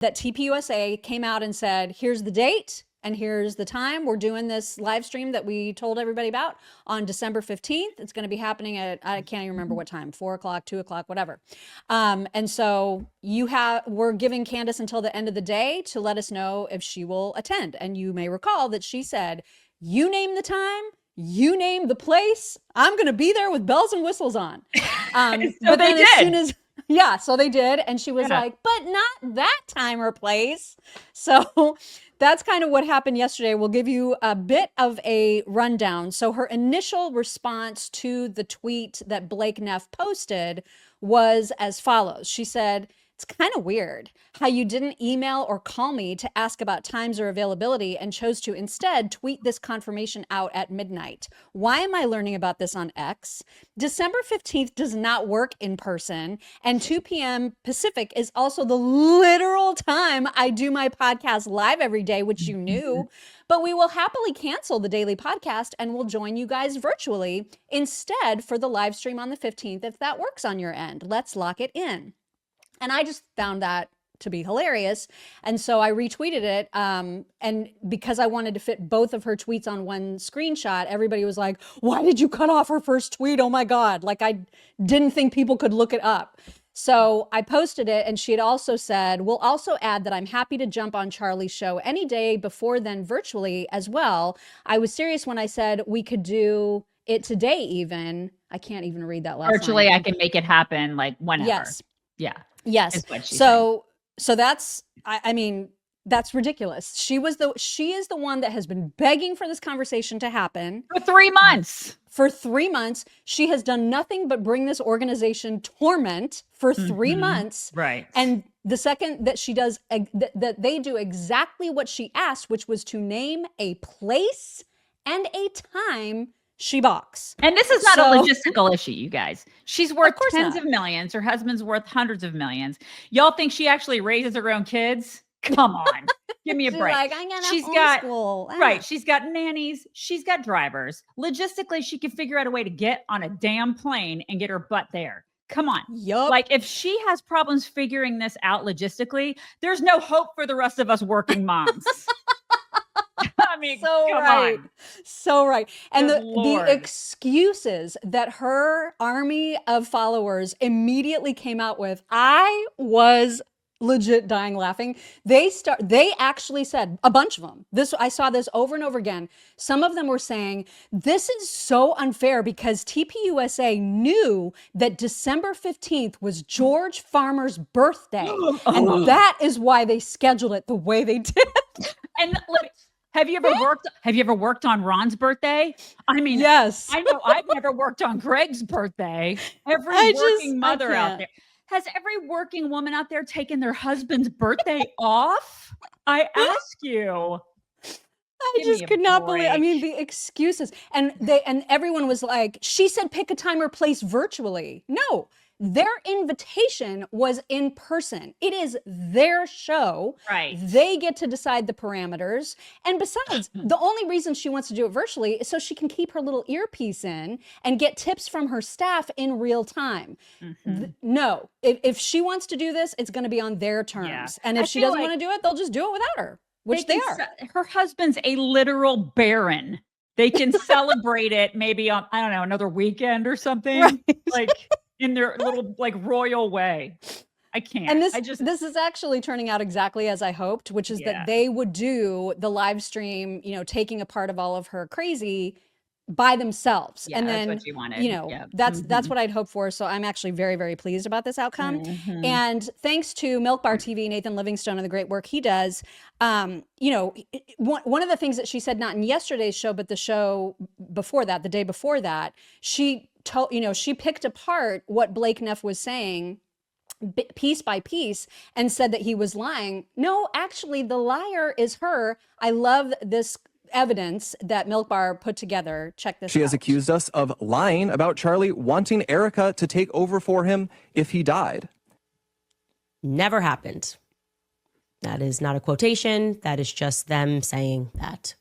that TPUSA came out and said, here's the date and here's the time. We're doing this live stream that we told everybody about on December 15th. It's going to be happening at, I can't even remember what time, 4 o'clock, 2 o'clock, whatever. And so we're giving Candace until the end of the day to let us know if she will attend. And you may recall that she said, you name the time, you name the place, I'm going to be there with bells and whistles on. So but they then did. As soon as, yeah, so they did. And she was like, but not that time or place. So that's kind of what happened yesterday. We'll give you a bit of a rundown. So her initial response to the tweet that Blake Neff posted was as follows. She said, it's kind of weird how you didn't email or call me to ask about times or availability and chose to instead tweet this confirmation out at midnight. Why am I learning about this on X? December 15th does not work in person, and 2 p.m. Pacific is also the literal time I do my podcast live every day, which you knew. But we will happily cancel the daily podcast and we'll join you guys virtually instead for the live stream on the 15th if that works on your end. Let's lock it in. And I just found that to be hilarious. And so I retweeted it. And because I wanted to fit both of her tweets on one screenshot, everybody was like, why did you cut off her first tweet? Oh my God. Like I didn't think people could look it up. So I posted it and she had also said, we'll also add that I'm happy to jump on Charlie's show any day before then virtually as well. I was serious when I said we could do it today even. I can't even read that last Virtually, line. I can make it happen like whenever. Yes. Yeah. Yes. So that's, I mean, that's ridiculous. She is the one that has been begging for this conversation to happen. For 3 months. For 3 months. She has done nothing but bring this organization torment for 3 months. Right. And the second that she does, that they do exactly what she asked, which was to name a place and a time, she balks. And this is not a logistical issue, you guys. She's worth tens of millions. Her husband's worth hundreds of millions. Y'all think she actually raises her own kids? Come on. Give me a break. Like, she's got nannies. She's got drivers. Logistically, she can figure out a way to get on a damn plane and get her butt there. Come on. Yup. Like if she has problems figuring this out logistically, there's no hope for the rest of us working moms. I mean, so right. And the excuses that her army of followers immediately came out with, I was legit dying laughing. They actually said, a bunch of them, I saw this over and over again. Some of them were saying, this is so unfair because TPUSA knew that December 15th was George Farmer's birthday. And that is why they scheduled it the way they did. And have you ever worked on Ron's birthday? I mean, yes. I know I've never worked on Greg's birthday. Every working mother out there. Has every working woman out there taken their husband's birthday off? I ask you. I just could not believe. I mean, the excuses, and everyone was like, she said pick a time or place virtually. No, their invitation was in person. It is their show. Right. They get to decide the parameters. And besides, the only reason she wants to do it virtually is so she can keep her little earpiece in and get tips from her staff in real time. No, if she wants to do this, it's going to be on their terms. Yeah. And if she doesn't want to do it, they'll just do it without her, which they are. Her husband's a literal baron. They can celebrate it maybe on, I don't know, another weekend or something. Right. Like in their little like royal way. I can't. And this is actually turning out exactly as I hoped, which is that they would do the live stream, taking a part of all of her crazy by themselves. Yeah, and then, that's what you wanted. That's what I'd hoped for. So I'm actually very, very pleased about this outcome. And thanks to Milk Bar TV, Nathan Livingstone, and the great work he does. One of the things that she said, not in yesterday's show, but the show before that, the day before that, she picked apart what Blake Neff was saying piece by piece and said that he was lying. No, actually, the liar is her. I love this evidence that Milk Bar put together. Check this out. She has accused us of lying about Charlie wanting Erica to take over for him if he died. Never happened. That is not a quotation. That is just them saying that.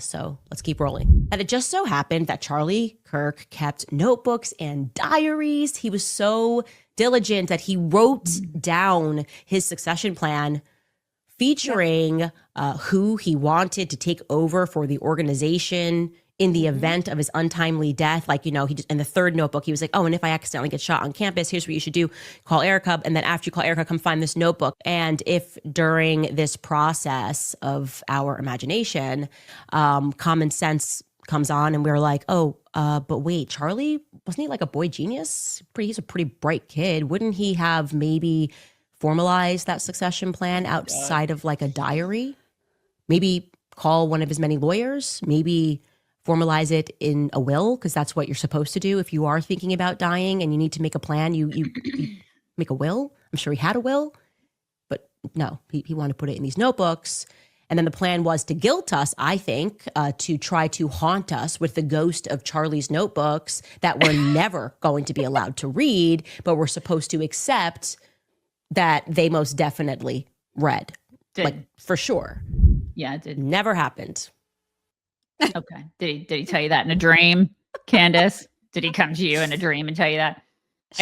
So let's keep rolling. And it just so happened that Charlie Kirk kept notebooks and diaries. He was so diligent that he wrote down his succession plan featuring who he wanted to take over for the organization in the event of his untimely death. Like, you know, he just, in the third notebook, he was like, oh, and if I accidentally get shot on campus, here's what you should do. Call Erica. And then after you call Erica, come find this notebook. And if during this process of our imagination, common sense comes on and we're like, oh, but wait, Charlie, wasn't he like a boy genius? He's a pretty bright kid. Wouldn't he have maybe formalized that succession plan outside of like a diary? Maybe call one of his many lawyers, maybe formalize it in a will, because that's what you're supposed to do if you are thinking about dying and you need to make a plan. You make a will. I'm sure he had a will, but no, he wanted to put it in these notebooks. And then the plan was to guilt us, I think, to try to haunt us with the ghost of Charlie's notebooks that we're never going to be allowed to read, but we're supposed to accept that they most definitely read. Like, for sure. Yeah, it did. Never happened. Okay. Did he tell you that in a dream, Candace? Did he come to you in a dream and tell you that?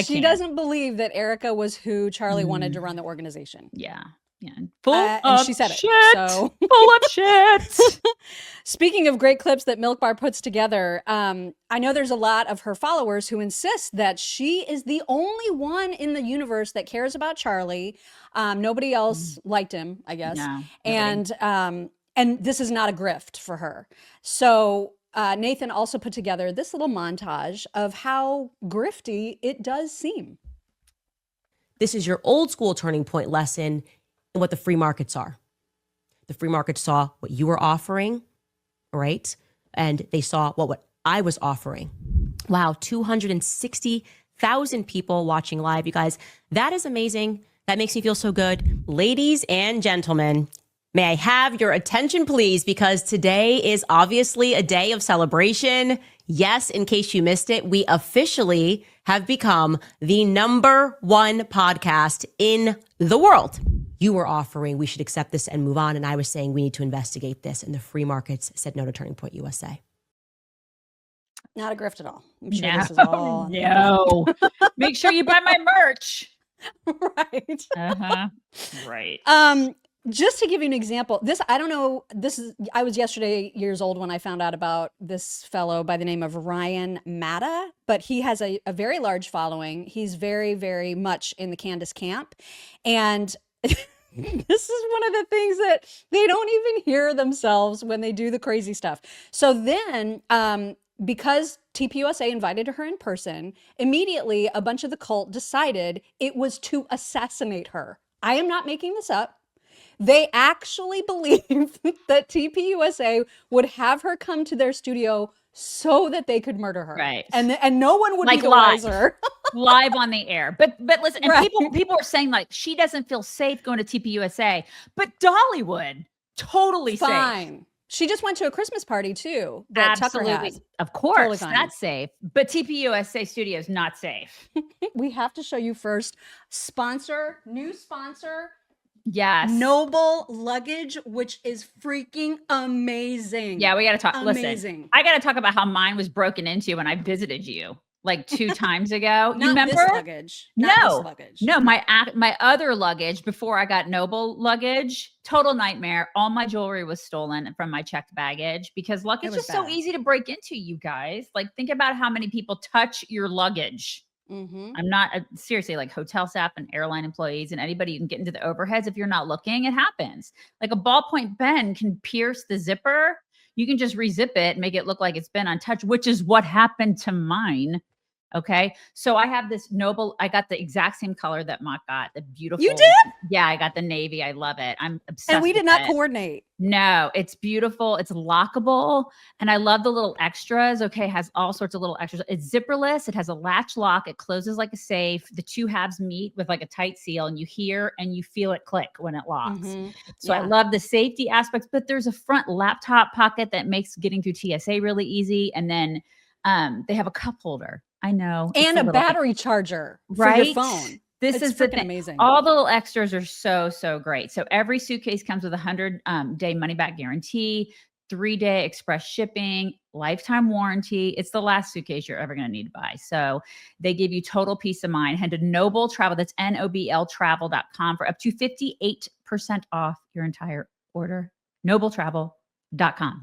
She doesn't believe that Erica was who Charlie wanted to run the organization. Yeah. Yeah. And she said shit. it. So. Full of shit. Speaking of great clips that Milk Bar puts together, I know there's a lot of her followers who insist that she is the only one in the universe that cares about Charlie. Nobody else liked him, I guess. No, and this is not a grift for her. So Nathan also put together this little montage of how grifty it does seem. This is your old school turning point lesson in what the free markets are. The free market saw what you were offering, right? And they saw what I was offering. Wow, 260,000 people watching live, you guys. That is amazing. That makes me feel so good. Ladies and gentlemen, may I have your attention, please, because today is obviously a day of celebration. Yes, in case you missed it, we officially have become the #1 podcast in the world. You were offering we should accept this and move on, and I was saying we need to investigate this, and the free markets said no to Turning Point USA. Not a grift at all. I'm sure this is all. No. Make sure you buy my merch. Right. Right. Just to give you an example, I don't know, I was yesterday years old when I found out about this fellow by the name of Ryan Matta, but he has a very large following. He's very, very much in the Candace camp. And this is one of the things that they don't even hear themselves when they do the crazy stuff. So then, because TPUSA invited her in person, immediately a bunch of the cult decided it was to assassinate her. I am not making this up. They actually believe that TPUSA would have her come to their studio so that they could murder her. Right. And no one would like be the live. wiser. Live on the air. But listen, and Right. people are saying like she doesn't feel safe going to TPUSA, but Dolly would. Totally Fine. safe. She just went to a Christmas party too that Tucker has. Of course, Totally fine. that's safe. But TPUSA Studio is not safe. We have to show you first. New sponsor. Yes. Noble Luggage, which is freaking amazing. Yeah, we got to talk. Amazing. Listen, I got to talk about how mine was broken into when I visited you like 2 times ago. You Not remember? this luggage. Not this luggage. No, my other luggage before I got Noble Luggage, total nightmare. All my jewelry was stolen from my checked baggage because luggage is so easy to break into, you guys. Like, think about how many people touch your luggage. Mm-hmm. I'm not seriously, like hotel staff and airline employees and anybody you can get into the overheads. If you're not looking, it happens. Like a ballpoint pen can pierce the zipper. You can just rezip it and make it look like it's been untouched, which is what happened to mine. Okay. So I have this Noble, I got the exact same color that Mock got, the beautiful. You did? Yeah, I got the navy. I love it. I'm obsessed And we did with not it. coordinate. No, it's beautiful. It's lockable. And I love the little extras. Okay. It has all sorts of little extras. It's zipperless. It has a latch lock. It closes like a safe. The 2 halves meet with like a tight seal and you hear and you feel it click when it locks. Mm-hmm. So I love the safety aspects, but there's a front laptop pocket that makes getting through TSA really easy. And then they have a cup holder. I know. And a battery charger for your phone. This is the thing. Amazing. All the little extras are so great. So every suitcase comes with a 100-day money-back guarantee, 3-day express shipping, lifetime warranty. It's the last suitcase you're ever going to need to buy. So they give you total peace of mind. Head to Noble Travel. That's NOBL travel.com for up to 58% 10% off your entire order. nobletravel.com.